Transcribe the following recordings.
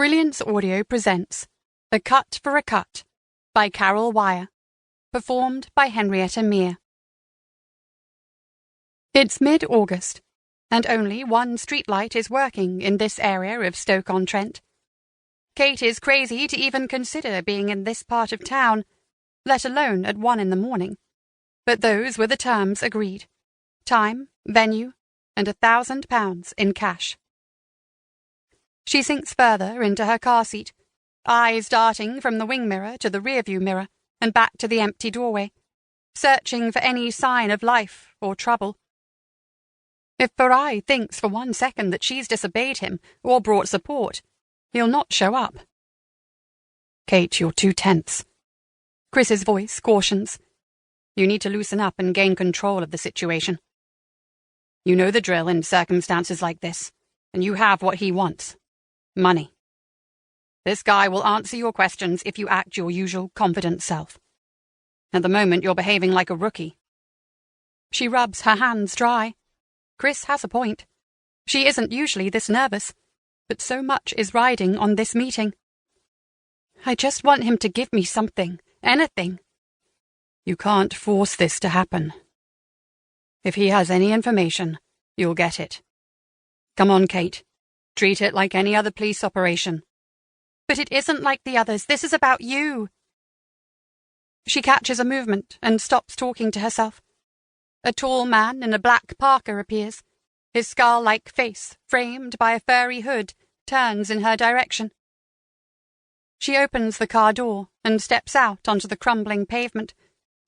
Brilliance Audio presents A Cut for a Cut by Carol Wyer, performed by Henrietta Mear. It's mid-August, and only one streetlight is working in this area of Stoke-on-Trent. Kate is crazy to even consider being in this part of town, let alone at 1 a.m, but those were the terms agreed: time, venue, and £1,000 in cash. She sinks further into her car seat, eyes darting from the wing mirror to the rearview mirror and back to the empty doorway, searching for any sign of life or trouble. If Wyer thinks for 1 second that she's disobeyed him or brought support, he'll not show up. "Kate, you're too tense." Chris's voice cautions. "You need to loosen up and gain control of the situation. You know the drill in circumstances like this, and you have what he wants. Money. This guy will answer your questions if you act your usual confident self. At the moment, you're behaving like a rookie." She rubs her hands dry. Chris has a point. She isn't usually this nervous, but so much is riding on this meeting. "I just want him to give me something, anything." "You can't force this to happen. If he has any information, you'll get it. Come on, Kate. Treat it like any other police operation." "But it isn't like the others. This is about you." She catches a movement and stops talking to herself. A tall man in a black parka appears. His skull-like face, framed by a furry hood, turns in her direction. She opens the car door and steps out onto the crumbling pavement,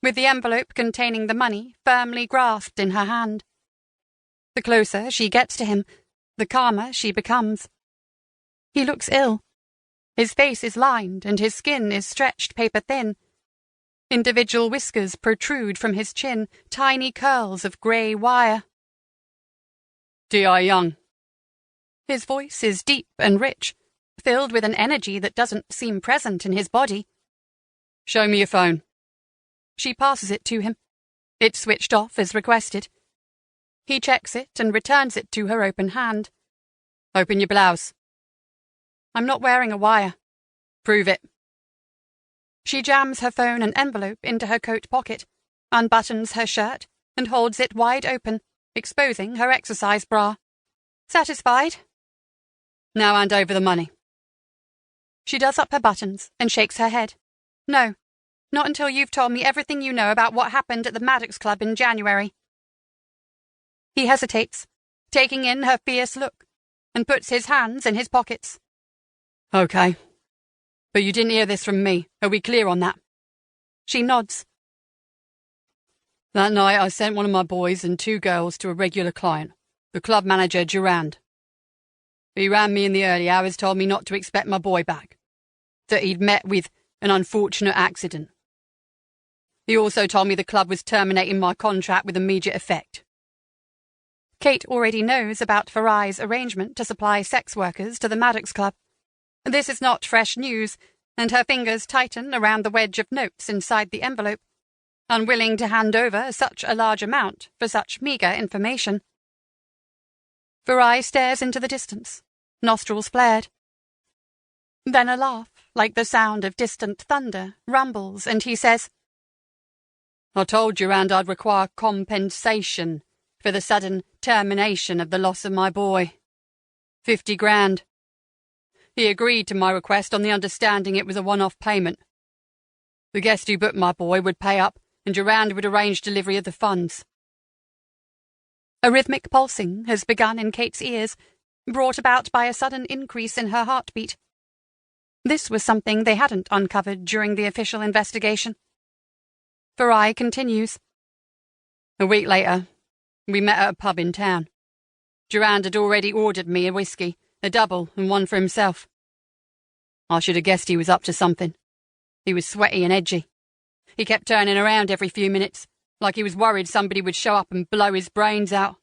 with the envelope containing the money firmly grasped in her hand. The closer she gets to him, the calmer she becomes. He looks ill. His face is lined and his skin is stretched paper-thin. Individual whiskers protrude from his chin, tiny curls of grey wire. "D.I. Young." His voice is deep and rich, filled with an energy that doesn't seem present in his body. "Show me your phone." She passes it to him. It's switched off as requested. He checks it and returns it to her open hand. "Open your blouse." "I'm not wearing a wire." "Prove it." She jams her phone and envelope into her coat pocket, unbuttons her shirt, and holds it wide open, exposing her exercise bra. "Satisfied?" "Now hand over the money." She does up her buttons and shakes her head. "No, not until you've told me everything you know about what happened at the Maddox Club in January." He hesitates, taking in her fierce look, and puts his hands in his pockets. "Okay. But you didn't hear this from me. Are we clear on that?" She nods. "That night I sent one of my boys and 2 girls to a regular client, the club manager Durand. He rang me in the early hours, told me not to expect my boy back, that he'd met with an unfortunate accident. He also told me the club was terminating my contract with immediate effect." Kate already knows about Wyer's arrangement to supply sex workers to the Maddox Club. This is not fresh news, and her fingers tighten around the wedge of notes inside the envelope, unwilling to hand over such a large amount for such meagre information. Wyer stares into the distance, nostrils flared. Then a laugh, like the sound of distant thunder, rumbles, and he says, "I told Durand I'd require compensation for the sudden termination of the loss of my boy. 50 grand. He agreed to my request on the understanding it was a one-off payment. The guest who booked my boy would pay up, and Durand would arrange delivery of the funds." A rhythmic pulsing has begun in Kate's ears, brought about by a sudden increase in her heartbeat. This was something they hadn't uncovered during the official investigation. Wyer continues. "A week later, we met at a pub in town. Durand had already ordered me a whiskey, a double and one for himself. I should have guessed he was up to something. He was sweaty and edgy. He kept turning around every few minutes, like he was worried somebody would show up and blow his brains out.